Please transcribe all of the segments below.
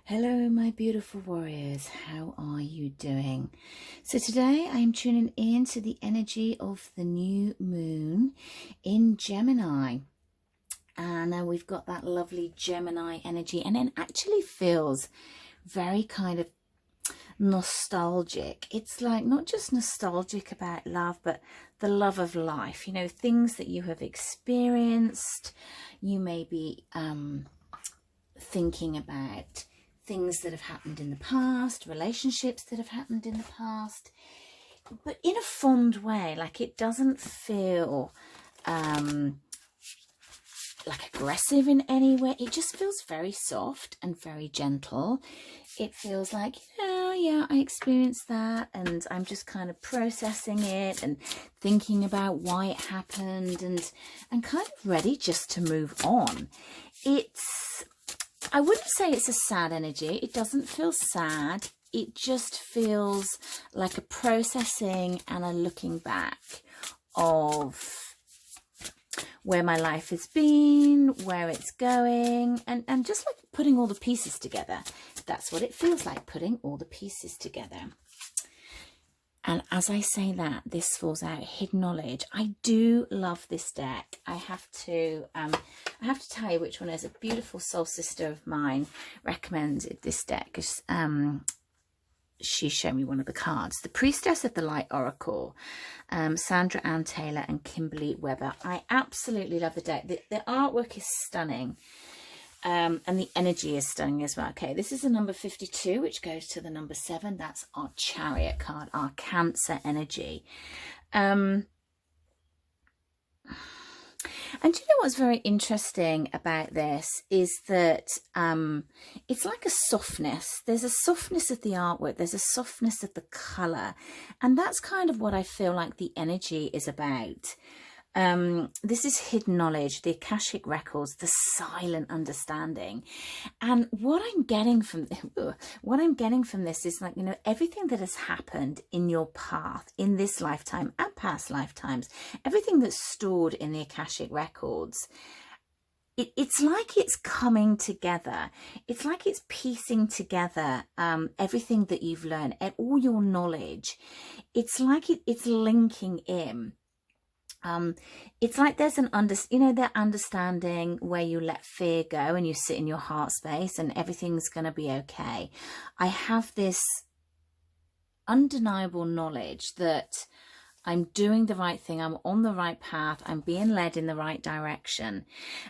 Hello, my beautiful warriors. How are you doing? So today I'm tuning in to the energy of the new moon in Gemini. And we've got that lovely Gemini energy, and it actually feels very kind of nostalgic. It's like not just nostalgic about love, but the love of life. You know, things that you have experienced. You may be thinking about things that have happened in the past, relationships that have happened in the past, but in a fond way. Like, it doesn't feel like aggressive in any way. It just feels very soft and very gentle. It feels like, yeah, I experienced that, and I'm just kind of processing it and thinking about why it happened, and kind of ready just to move on. I wouldn't say it's a sad energy. It doesn't feel sad. It just feels like a processing and a looking back of where my life has been, where it's going, and just like putting all the pieces together. That's what it feels like, putting all the pieces together. And as I say that, this falls out hidden knowledge. I do love this deck. I have to tell you which one is. A beautiful soul sister of mine recommended this deck because she showed me one of the cards. The Priestess of the Light Oracle, Sandra Ann Taylor and Kimberly Weber. I absolutely love the deck. The artwork is stunning. And the energy is stunning as well. Okay, this is the number 52, which goes to the number 7. That's our Chariot card, our Cancer energy. And do you know what's very interesting about this is that it's like a softness. There's a softness of the artwork. There's a softness of the colour. And that's kind of what I feel like the energy is about. This is hidden knowledge, the Akashic records, the silent understanding. And what I'm getting from this is, like, you know, everything that has happened in your path, in this lifetime and past lifetimes, everything that's stored in the Akashic records, it's like it's coming together. It's like it's piecing together everything that you've learned and all your knowledge. It's like it's linking in. It's like there's an that understanding where you let fear go and you sit in your heart space and everything's going to be okay. I have this undeniable knowledge that I'm doing the right thing. I'm on the right path. I'm being led in the right direction.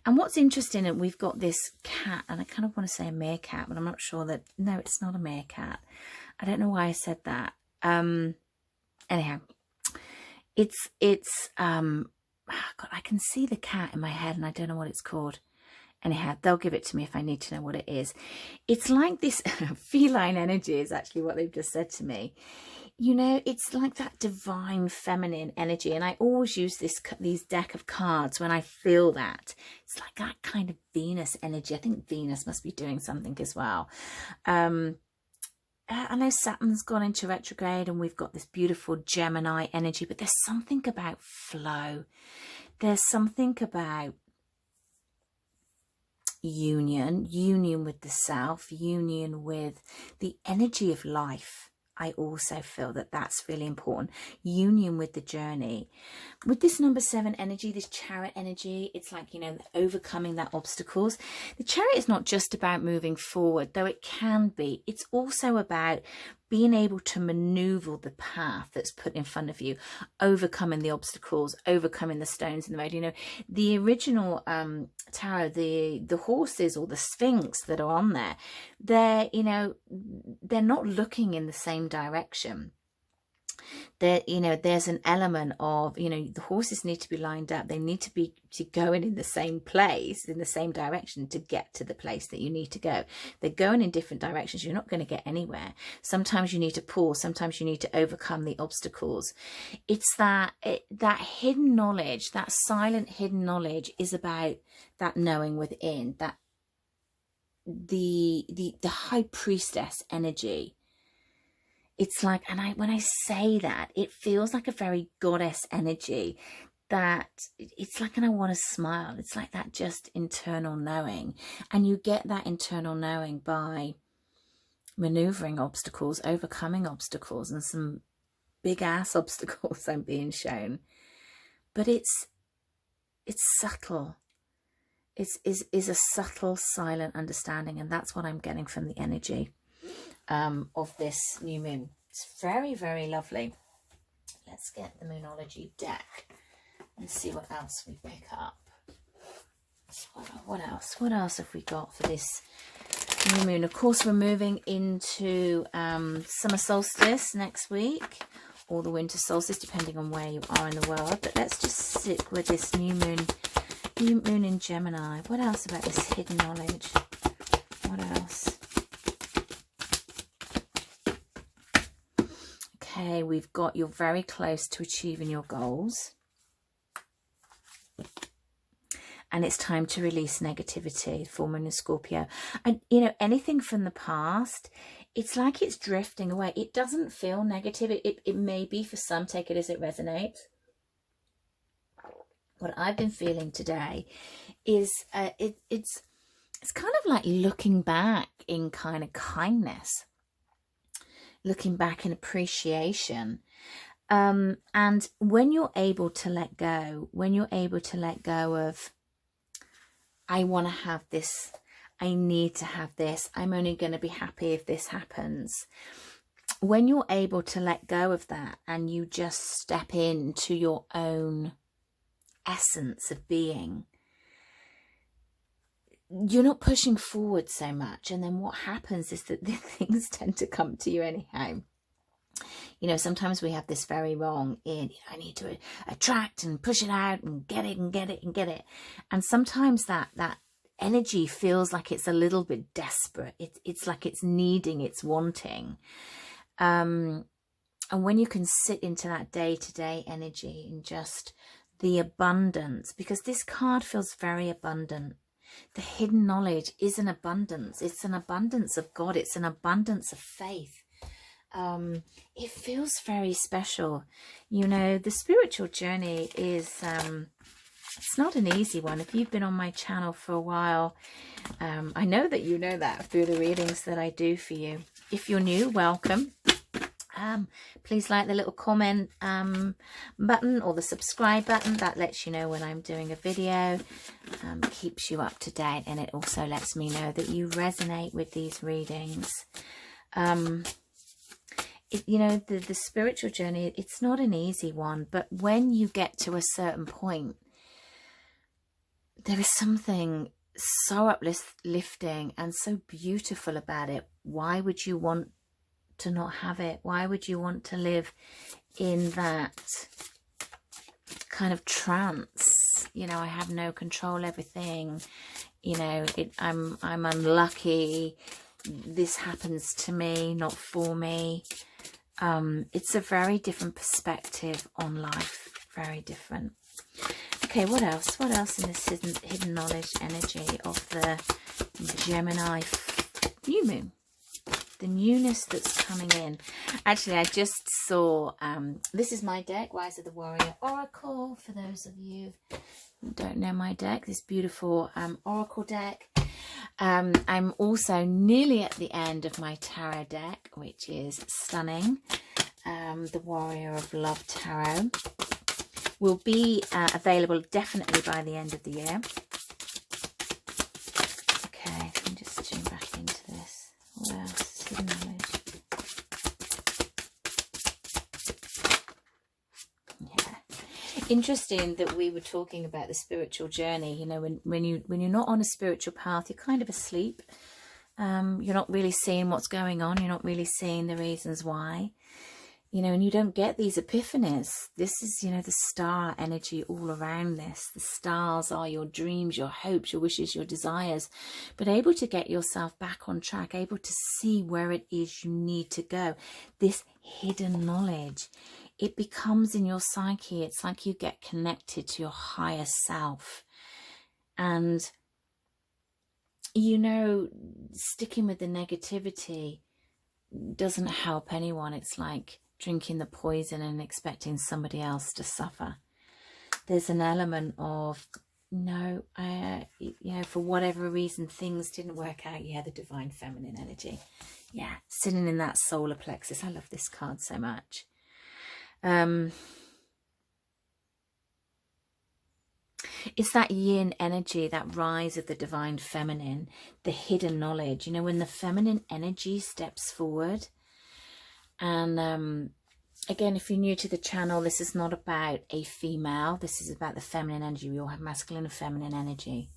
And what's interesting, and we've got this cat, and I kind of want to say a meerkat, but I'm not sure that, no, it's not a meerkat. I don't know why I said that. Anyhow. God, I can see the cat in my head and I don't know what it's called. Anyhow, they'll give it to me if I need to know what it is. It's like this feline energy is actually what they've just said to me. You know, it's like that divine feminine energy. And I always use these deck of cards when I feel that. It's like that kind of Venus energy. I think Venus must be doing something as well. I know Saturn's gone into retrograde and we've got this beautiful Gemini energy, but there's something about flow. There's something about union with the self, union with the energy of life. I also feel that that's really important. Union with the journey. With this number 7 energy, this Chariot energy, it's like, you know, overcoming that obstacles. The Chariot is not just about moving forward, though it can be. It's also about being able to maneuver the path that's put in front of you, overcoming the obstacles, overcoming the stones in the road. You know, the original tarot, the horses or the Sphinx that are on there, they're, you know, they're not looking in the same direction. There, you know, there's an element of, you know, the horses need to be lined up. They need to be going in the same place, in the same direction to get to the place that you need to go. They're going in different directions. You're not going to get anywhere. Sometimes you need to pause. Sometimes you need to overcome the obstacles. It's that hidden knowledge, that silent hidden knowledge is about that knowing within, that the high priestess energy. It's like, and when I say that, it feels like a very goddess energy, that it's like, and I want to smile. It's like that just internal knowing. And you get that internal knowing by maneuvering obstacles, overcoming obstacles, and some big ass obstacles I'm being shown. But it's subtle. It's a subtle, silent understanding, and that's what I'm getting from the energy of this new moon. It's very, very lovely. Let's get the Moonology deck and see what else we pick up. What else have we got for this new moon? Of course, we're moving into summer solstice next week, or the winter solstice, depending on where you are in the world. But let's just stick with this new moon in Gemini. What else about this hidden knowledge? What else? Okay, we've got you're very close to achieving your goals. And it's time to release negativity, full moon in Scorpio. And, you know, anything from the past, it's like it's drifting away. It doesn't feel negative. It may be for some, take it as it resonates. What I've been feeling today is it's kind of like looking back in kind of kindness, looking back in appreciation. And when you're able to let go, of, I want to have this, I need to have this, I'm only going to be happy if this happens. When you're able to let go of that and you just step into your own essence of being, you're not pushing forward so much. And then what happens is that the things tend to come to you anyhow. You know, sometimes we have this very wrong in, I need to attract and push it out and get it and get it and get it. And sometimes that energy feels like it's a little bit desperate. It's like it's needing, it's wanting. And when you can sit into that day-to-day energy and just the abundance, because this card feels very abundant. The hidden knowledge is an abundance. It's an abundance of God. It's an abundance of faith. It feels very special. You know, the spiritual journey is, it's not an easy one. If you've been on my channel for a while, I know that you know that through the readings that I do for you. If you're new, welcome. Please like the little comment button or the subscribe button. That lets you know when I'm doing a video, keeps you up to date, and it also lets me know that you resonate with these readings. You know, the spiritual journey, it's not an easy one, but when you get to a certain point, there is something so uplifting and so beautiful about it. Why would you want to not have it? Why would you want to live in that kind of trance? You know, I have no control, everything, you know, I'm unlucky, this happens to me, not for me. It's a very different perspective on life, very different. Okay, what else? What else in this hidden knowledge energy of the Gemini new moon? The newness that's coming in. Actually, I just saw, this is my deck, Rise of the Warrior Oracle, for those of you who don't know my deck, this beautiful Oracle deck. I'm also nearly at the end of my tarot deck, which is stunning. The Warrior of Love Tarot will be available definitely by the end of the year. Okay, let me just tune back into this. What else? Hidden knowledge. Yeah. Interesting that we were talking about the spiritual journey. You know, when you're not on a spiritual path, you're kind of asleep. You're not really seeing what's going on. You're not really seeing the reasons why. You know, and you don't get these epiphanies. This is, you know, the star energy all around this. The stars are your dreams, your hopes, your wishes, your desires. But able to get yourself back on track, able to see where it is you need to go. This hidden knowledge, it becomes in your psyche. It's like you get connected to your higher self. And, you know, sticking with the negativity doesn't help anyone. It's like drinking the poison and expecting somebody else to suffer. There's an element of no, you know, for whatever reason, things didn't work out. Yeah, the divine feminine energy. Yeah, sitting in that solar plexus. I love this card so much. It's that yin energy, that rise of the divine feminine, the hidden knowledge. You know, when the feminine energy steps forward. And again, if you're new to the channel, this is not about a female. This is about the feminine energy. We all have masculine and feminine energy.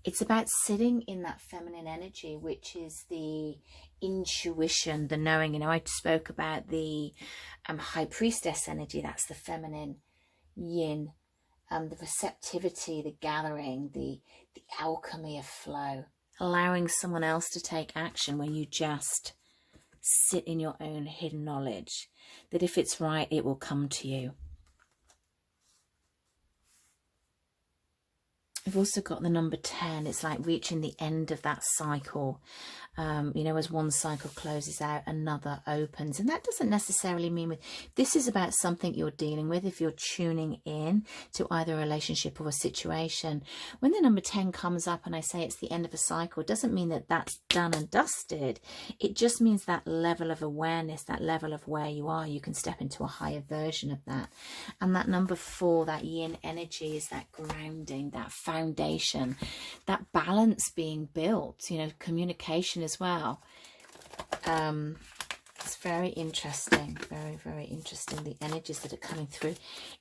It's about sitting in that feminine energy, which is the intuition, the knowing. You know, I spoke about the high priestess energy. That's the feminine yin. The receptivity, the gathering, the alchemy of flow. Allowing someone else to take action when you just sit in your own hidden knowledge. That if it's right, it will come to you. We've also got the number 10. It's like reaching the end of that cycle. You know, as one cycle closes out, another opens. And that doesn't necessarily mean this is about something you're dealing with. If you're tuning in to either a relationship or a situation, when the number 10 comes up and I say it's the end of a cycle, it doesn't mean that that's done and dusted. It just means that level of awareness, that level of where you are, you can step into a higher version of that. And that number 4, that yin energy, is that grounding, that foundation, that balance being built, you know, communication as well. It's very interesting, very, very interesting, the energies that are coming through.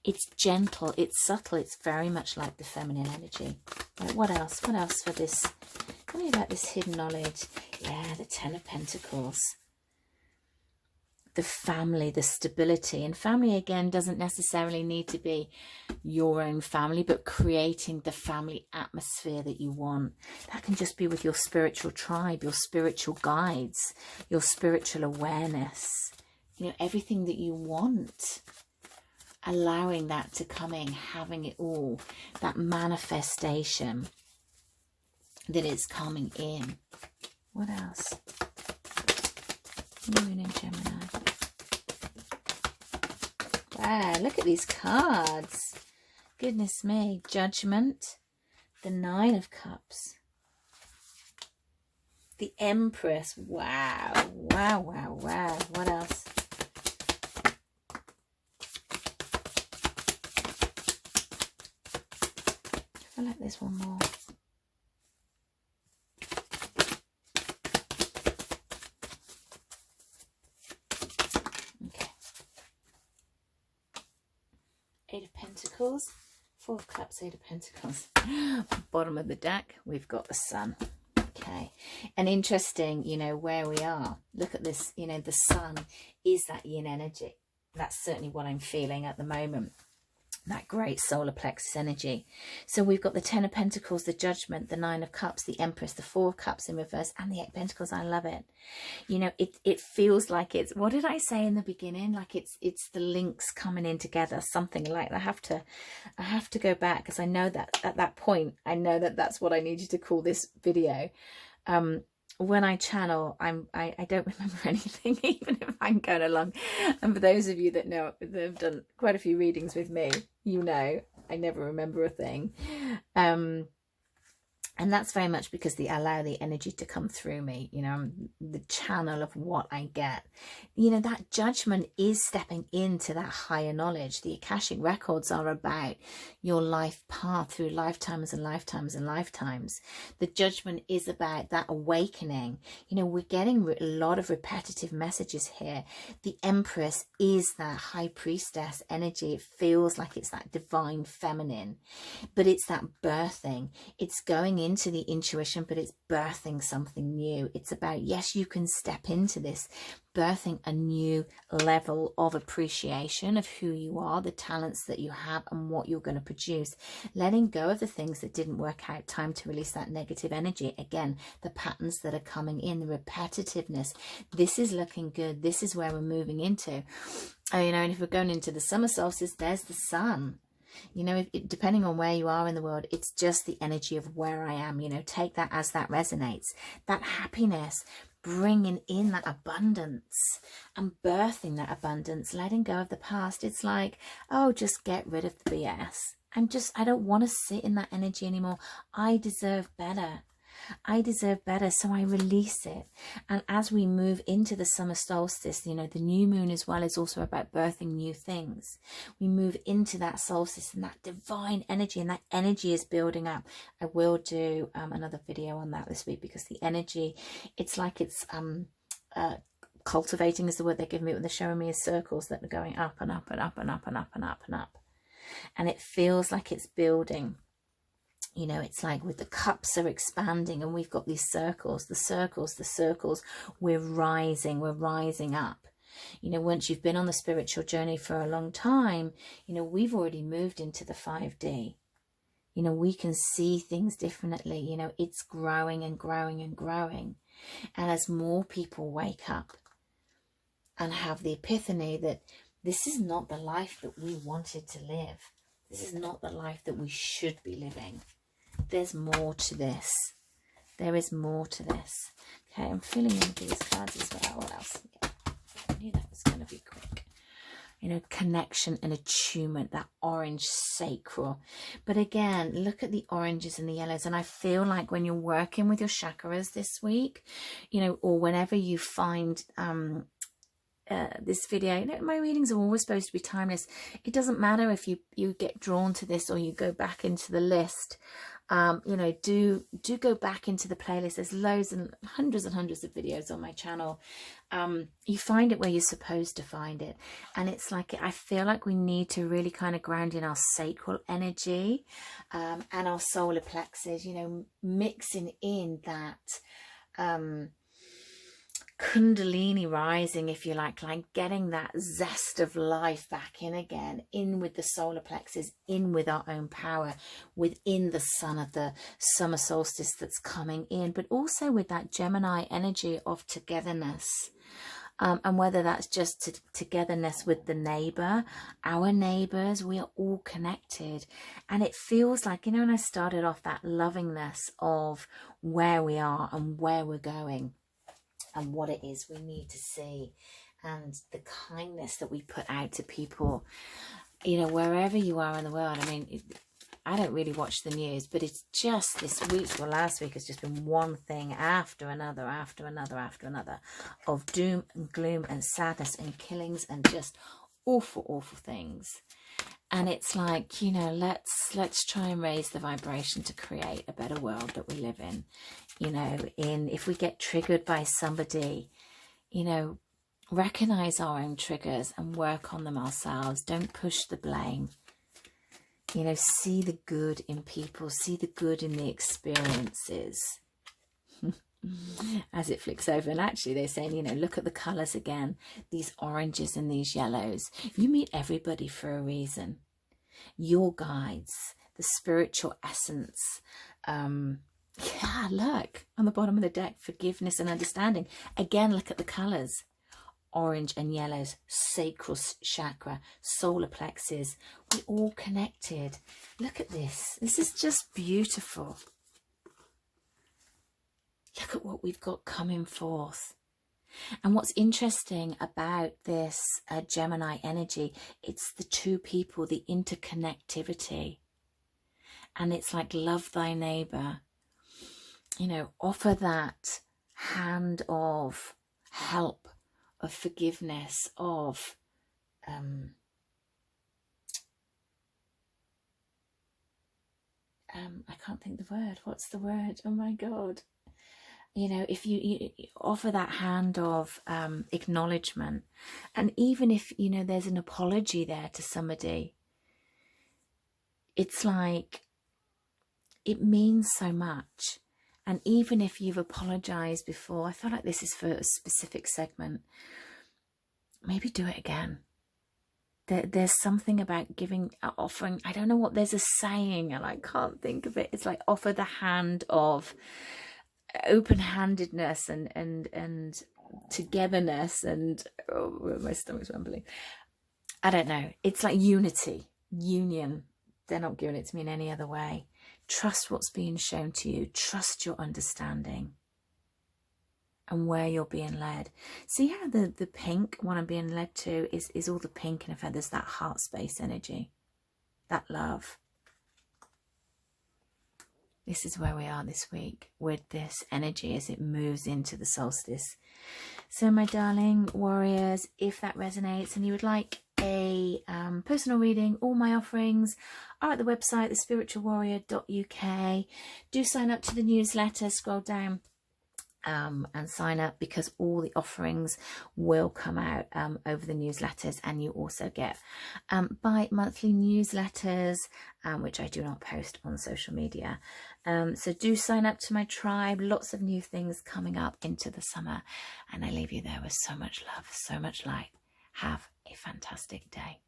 It's gentle, it's subtle, it's very much like the feminine energy. Right, what else for this? Tell me about this hidden knowledge. Yeah, the 10 of Pentacles. The family, the stability. And family, again, doesn't necessarily need to be your own family, but creating the family atmosphere that you want. That can just be with your spiritual tribe, your spiritual guides, your spiritual awareness. You know, everything that you want. Allowing that to come in, having it all. That manifestation that is coming in. What else? Moon in Gemini. Wow, look at these cards. Goodness me. Judgment. The 9 of Cups. The Empress. Wow. Wow, wow, wow. What else? I like this one more. Eight of Pentacles, 4 of Cups, 8 of Pentacles. Bottom of the deck, we've got the Sun. Okay, and interesting, you know, where we are. Look at this, you know, the Sun is that yin energy. That's certainly what I'm feeling at the moment. That great solar plexus energy. So we've got the 10 of Pentacles, the Judgment, the 9 of Cups, the Empress, the 4 of Cups in reverse, and the 8 of Pentacles. I love it. You know, it feels like it's, what did I say in the beginning? Like it's the links coming in together, something like that. I have to go back, because I know that at that point, I know that that's what I needed to call this video. When I channel, I don't remember anything, even if I'm going along. And for those of you that know, that have done quite a few readings with me, you know, I never remember a thing. And that's very much because I allow the energy to come through me, you know, I'm the channel of what I get. You know, that judgment is stepping into that higher knowledge. The Akashic records are about your life path through lifetimes and lifetimes and lifetimes. The judgment is about that awakening. You know, we're getting a lot of repetitive messages here. The Empress is that high priestess energy. It feels like it's that divine feminine, but it's that birthing. It's going into the intuition, but it's birthing something new. It's about, yes, you can step into this, birthing a new level of appreciation of who you are, the talents that you have, and what you're going to produce. Letting go of the things that didn't work out. Time to release that negative energy. Again, the patterns that are coming in, the repetitiveness. This is looking good. This is where we're moving into. You know, and if we're going into the summer solstice, there's the Sun. You know, depending on where you are in the world, it's just the energy of where I am. You know, take that as that resonates. That happiness, bringing in that abundance and birthing that abundance, letting go of the past. It's like, oh, just get rid of the BS I don't want to sit in that energy anymore. I deserve better. I deserve better, so I release it. And as we move into the summer solstice, you know, the new moon as well is also about birthing new things. We move into that solstice and that divine energy, and that energy is building up. I will do another video on that this week, because the energy, it's like it's cultivating is the word they give me, when they're showing me is circles that are going up and up and up and up and up and up and up. And it feels like it's building. You know, it's like with the cups are expanding and we've got these circles, the circles, we're rising up. You know, once you've been on the spiritual journey for a long time, you know, we've already moved into the 5D. You know, we can see things differently. You know, it's growing and growing and growing. And as more people wake up and have the epiphany that this is not the life that we wanted to live. This is not the life that we should be living. There's more to this. There is more to this. Okay, I'm filling in these cards as well. What else? Yeah, I knew that was going to be quick. You know, connection and attunement, that orange sacral. But again, look at the oranges and the yellows. And I feel like when you're working with your chakras this week, you know, or whenever you find this video, you know, my readings are always supposed to be timeless. It doesn't matter if you get drawn to this or you go back into the list. You know, do go back into the playlist. There's loads and hundreds of videos on my channel. You find it where you're supposed to find it. And it's like, I feel like we need to really kind of ground in our sacral energy, and our solar plexus, you know, mixing in that Kundalini rising, if you like getting that zest of life back in again, in with the solar plexus, in with our own power, within the sun of the summer solstice that's coming in, but also with that Gemini energy of togetherness. And whether that's just togetherness with the neighbor, our neighbors, we are all connected. And it feels like, you know, when I started off, that lovingness of where we are and where we're going, and what it is we need to see, and the kindness that we put out to people, you know, wherever you are in the world. I mean, I don't really watch the news, but it's just this week, well, last week has just been one thing after another, of doom and gloom and sadness and killings and just awful things. And it's like, you know, let's try and raise the vibration to create a better world that we live in. You know, if we get triggered by somebody, you know, recognize our own triggers and work on them ourselves. Don't push the blame. You know, see the good in people, see the good in the experiences. As it flicks over, and actually they're saying, you know, look at the colours again, these oranges and these yellows. You meet everybody for a reason. Your guides, the spiritual essence. Yeah, look on the bottom of the deck, forgiveness and understanding. Again, look at the colours, orange and yellows, sacral chakra, solar plexus. We're all connected. Look at this. This is just beautiful. Look at what we've got coming forth. And what's interesting about this Gemini energy, it's the two people, the interconnectivity. And it's like, love thy neighbour. You know, offer that hand of help, of forgiveness, of I can't think the word. What's the word? Oh my God. You know, if you offer that hand of acknowledgement, and even if, you know, there's an apology there to somebody, it's like, it means so much. And even if you've apologized before, I feel like this is for a specific segment, maybe do it again. There's something about giving, offering, I don't know what, there's a saying and I can't think of it. It's like, offer the hand of open-handedness and togetherness and, oh, my stomach's rumbling. I don't know. It's like unity, union. They're not giving it to me in any other way. Trust what's being shown to you. Trust your understanding and where you're being led. See how the pink, what I'm being led to, is all the pink, and in fact there's that heart space energy, that love. This is where we are this week with this energy as it moves into the solstice. So my darling warriors, if that resonates and you would like a personal reading, all my offerings are at the website thespiritualwarrior.uk. Do sign up to the newsletter, scroll down and sign up, because all the offerings will come out over the newsletters, and you also get bi-monthly newsletters which I do not post on social media. So do sign up to my tribe. Lots of new things coming up into the summer, and I leave you there with so much love, so much light. Have a fantastic day.